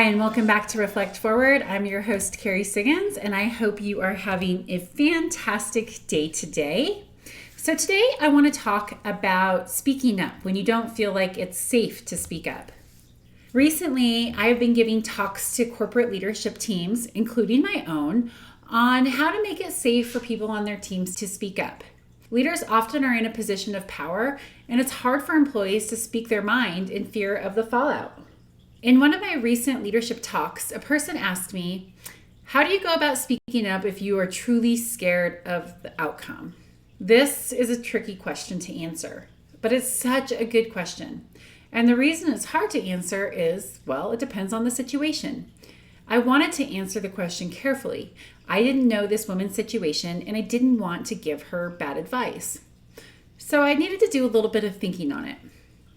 Hi, and welcome back to Reflect Forward. I'm your host, Kerry, and I hope you are having a fantastic day today. So today I want to talk about speaking up when you don't feel like it's safe to speak up. Recently, I've been giving talks to corporate leadership teams, including my own, on how to make it safe for people on their teams to speak up. Leaders often are in a position of power, and it's hard for employees to speak their mind in fear of the fallout. In one of my recent leadership talks, a person asked me, how do you go about speaking up if you are truly scared of the outcome? This is a tricky question to answer, but it's such a good question. And the reason it's hard to answer is, well, it depends on the situation. I wanted to answer the question carefully. I didn't know this woman's situation, and I didn't want to give her bad advice. So I needed to do a little bit of thinking on it.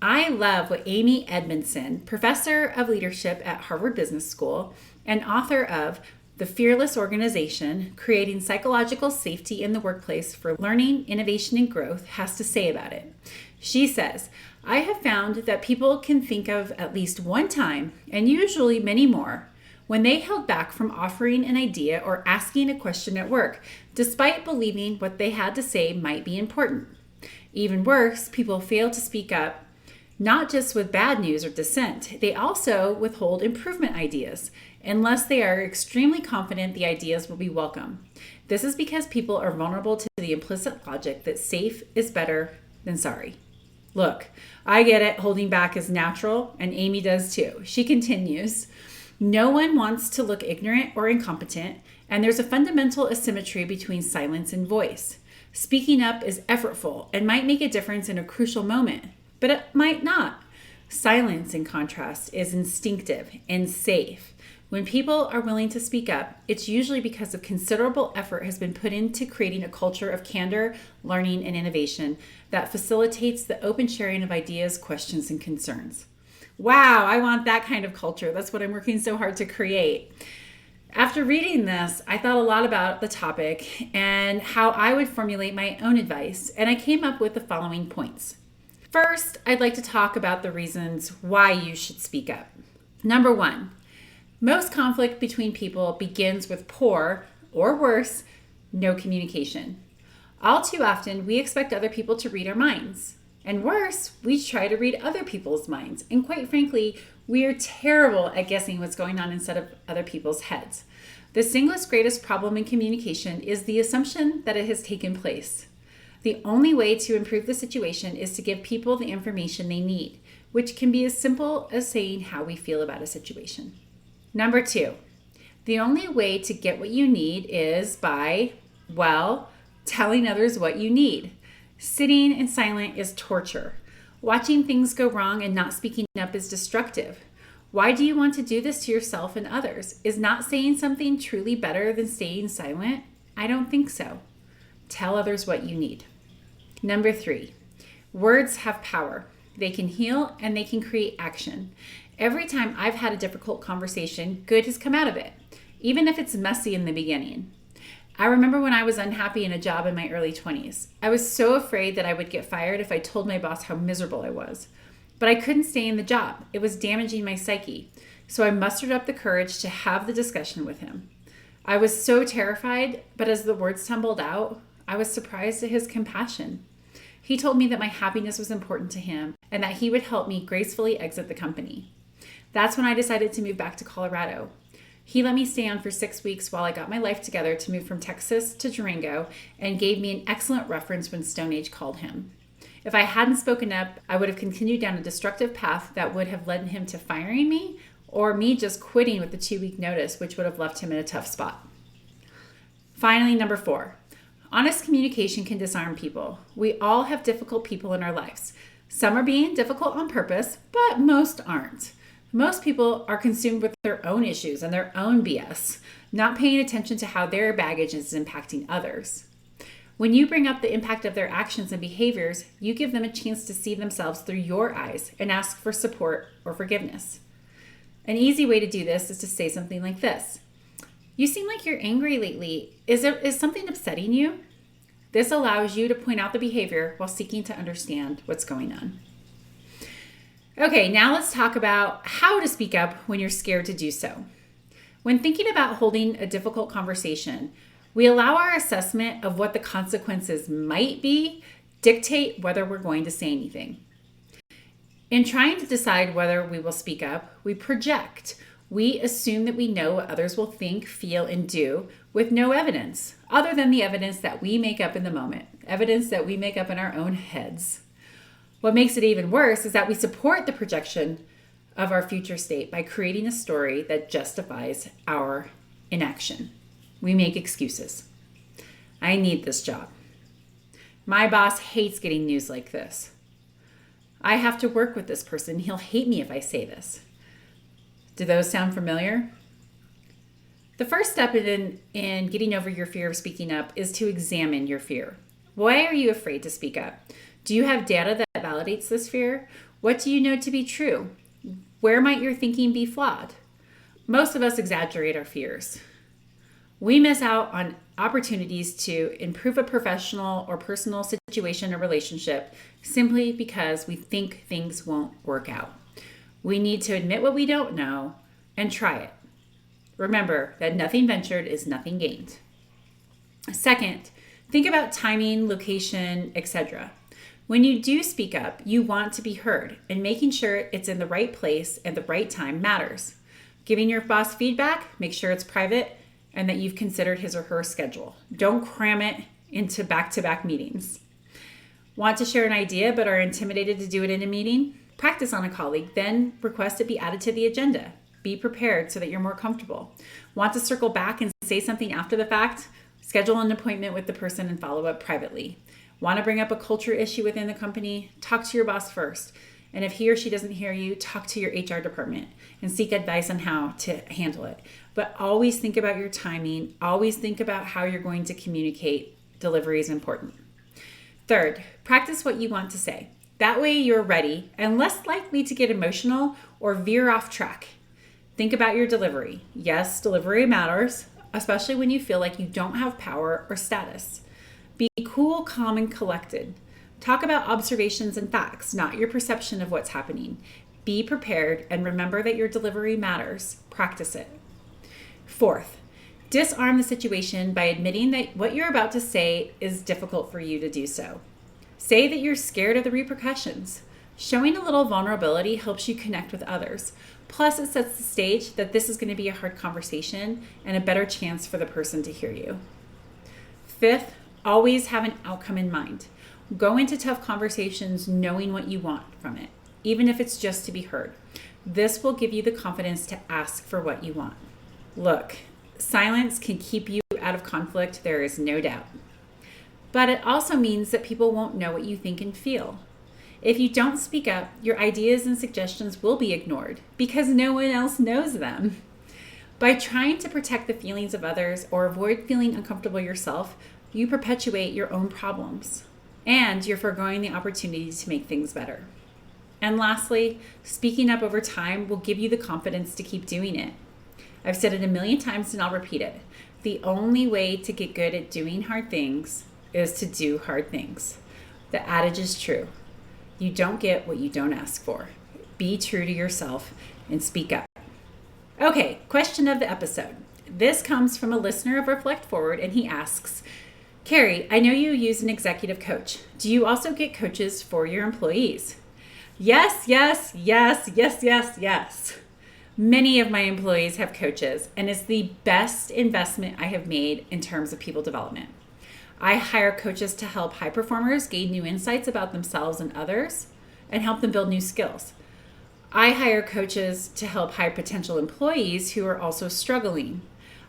I love what Amy Edmondson, professor of leadership at Harvard Business School and author of The Fearless Organization, Creating Psychological Safety in the Workplace for Learning, Innovation, and Growth, has to say about it. She says, I have found that people can think of at least one time, and usually many more, when they held back from offering an idea or asking a question at work, despite believing what they had to say might be important. Even worse, people fail to speak up, not just with bad news or dissent, they also withhold improvement ideas, unless they are extremely confident the ideas will be welcome. This is because people are vulnerable to the implicit logic that safe is better than sorry. Look, I get it, holding back is natural, and Amy does too. She continues, no one wants to look ignorant or incompetent, and there's a fundamental asymmetry between silence and voice. Speaking up is effortful and might make a difference in a crucial moment, but it might not. Silence, in contrast, is instinctive and safe. When people are willing to speak up, it's usually because of considerable effort has been put into creating a culture of candor, learning, and innovation that facilitates the open sharing of ideas, questions, and concerns. Wow, I want that kind of culture. That's what I'm working so hard to create. After reading this, I thought a lot about the topic and how I would formulate my own advice, and I came up with the following points. First, I'd like to talk about the reasons why you should speak up. Number one, most conflict between people begins with poor, or worse, no communication. All too often, we expect other people to read our minds. And worse, we try to read other people's minds. And quite frankly, we are terrible at guessing what's going on inside of other people's heads. The single greatest problem in communication is the assumption that it has taken place. The only way to improve the situation is to give people the information they need, which can be as simple as saying how we feel about a situation. Number two, the only way to get what you need is by, well, telling others what you need. Sitting in silent is torture. Watching things go wrong and not speaking up is destructive. Why do you want to do this to yourself and others? Is not saying something truly better than staying silent? I don't think so. Tell others what you need. Number three, words have power. They can heal and they can create action. Every time I've had a difficult conversation, good has come out of it, even if it's messy in the beginning. I remember when I was unhappy in a job in my early 20s. I was so afraid that I would get fired if I told my boss how miserable I was. But I couldn't stay in the job. It was damaging my psyche. So I mustered up the courage to have the discussion with him. I was so terrified, but as the words tumbled out, I was surprised at his compassion. He told me that my happiness was important to him and that he would help me gracefully exit the company. That's when I decided to move back to Colorado. He let me stay on for 6 weeks while I got my life together to move from Texas to Durango and gave me an excellent reference when Stone Age called him. If I hadn't spoken up, I would have continued down a destructive path that would have led him to firing me or me just quitting with the 2-week notice, which would have left him in a tough spot. Finally, number four. Honest communication can disarm people. We all have difficult people in our lives. Some are being difficult on purpose, but most aren't. Most people are consumed with their own issues and their own BS, not paying attention to how their baggage is impacting others. When you bring up the impact of their actions and behaviors, you give them a chance to see themselves through your eyes and ask for support or forgiveness. An easy way to do this is to say something like this. You seem like you're angry lately. Is something upsetting you? This allows you to point out the behavior while seeking to understand what's going on. Okay, now let's talk about how to speak up when you're scared to do so. When thinking about holding a difficult conversation, we allow our assessment of what the consequences might be dictate whether we're going to say anything. In trying to decide whether we will speak up, we project. We assume that we know what others will think, feel, and do with no evidence, other than the evidence that we make up in the moment, evidence that we make up in our own heads. What makes it even worse is that we support the projection of our future state by creating a story that justifies our inaction. We make excuses. I need this job. My boss hates getting news like this. I have to work with this person. He'll hate me if I say this. Do those sound familiar? The first step in getting over your fear of speaking up is to examine your fear. Why are you afraid to speak up? Do you have data that validates this fear? What do you know to be true? Where might your thinking be flawed? Most of us exaggerate our fears. We miss out on opportunities to improve a professional or personal situation or relationship simply because we think things won't work out. We need to admit what we don't know and try it. Remember that nothing ventured is nothing gained. Second, think about timing, location, etc. When you do speak up, you want to be heard, and making sure it's in the right place at the right time matters. Giving your boss feedback, make sure it's private and that you've considered his or her schedule. Don't cram it into back-to-back meetings. Want to share an idea but are intimidated to do it in a meeting? Practice on a colleague, then request it be added to the agenda. Be prepared so that you're more comfortable. Want to circle back and say something after the fact? Schedule an appointment with the person and follow up privately. Want to bring up a culture issue within the company? Talk to your boss first. And if he or she doesn't hear you, talk to your HR department and seek advice on how to handle it. But always think about your timing. Always think about how you're going to communicate. Delivery is important. Third, practice what you want to say. That way you're ready and less likely to get emotional or veer off track. Think about your delivery. Yes, delivery matters, especially when you feel like you don't have power or status. Be cool, calm, and collected. Talk about observations and facts, not your perception of what's happening. Be prepared and remember that your delivery matters. Practice it. Fourth, disarm the situation by admitting that what you're about to say is difficult for you to do so. Say that you're scared of the repercussions. Showing a little vulnerability helps you connect with others. Plus, it sets the stage that this is going to be a hard conversation and a better chance for the person to hear you. Fifth, always have an outcome in mind. Go into tough conversations knowing what you want from it, even if it's just to be heard. This will give you the confidence to ask for what you want. Look, silence can keep you out of conflict, there is no doubt. But it also means that people won't know what you think and feel. If you don't speak up, your ideas and suggestions will be ignored because no one else knows them. By trying to protect the feelings of others or avoid feeling uncomfortable yourself, you perpetuate your own problems and you're foregoing the opportunity to make things better. And lastly, speaking up over time will give you the confidence to keep doing it. I've said it a million times and I'll repeat it. The only way to get good at doing hard things is to do hard things. The adage is true. You don't get what you don't ask for. Be true to yourself and speak up. Okay, question of the episode. This comes from a listener of Reflect Forward and he asks, Kerry, I know you use an executive coach. Do you also get coaches for your employees? Yes, yes, yes, yes, yes, yes. Many of my employees have coaches, and it's the best investment I have made in terms of people development. I hire coaches to help high performers gain new insights about themselves and others and help them build new skills. I hire coaches to help high potential employees who are also struggling.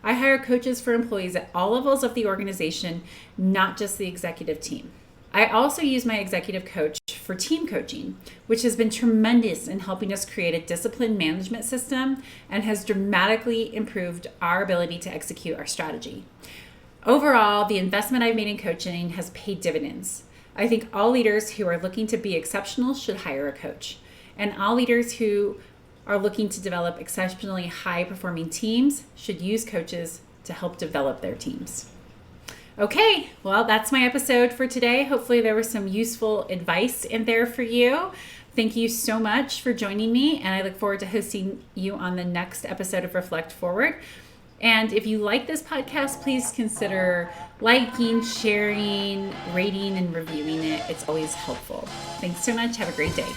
I hire coaches for employees at all levels of the organization, not just the executive team. I also use my executive coach for team coaching, which has been tremendous in helping us create a discipline management system and has dramatically improved our ability to execute our strategy. Overall, the investment I've made in coaching has paid dividends. I think all leaders who are looking to be exceptional should hire a coach, and all leaders who are looking to develop exceptionally high-performing teams should use coaches to help develop their teams. Okay, well, that's my episode for today. Hopefully there was some useful advice in there for you. Thank you so much for joining me, and I look forward to hosting you on the next episode of Reflect Forward. And if you like this podcast, please consider liking, sharing, rating, and reviewing it. It's always helpful. Thanks so much. Have a great day.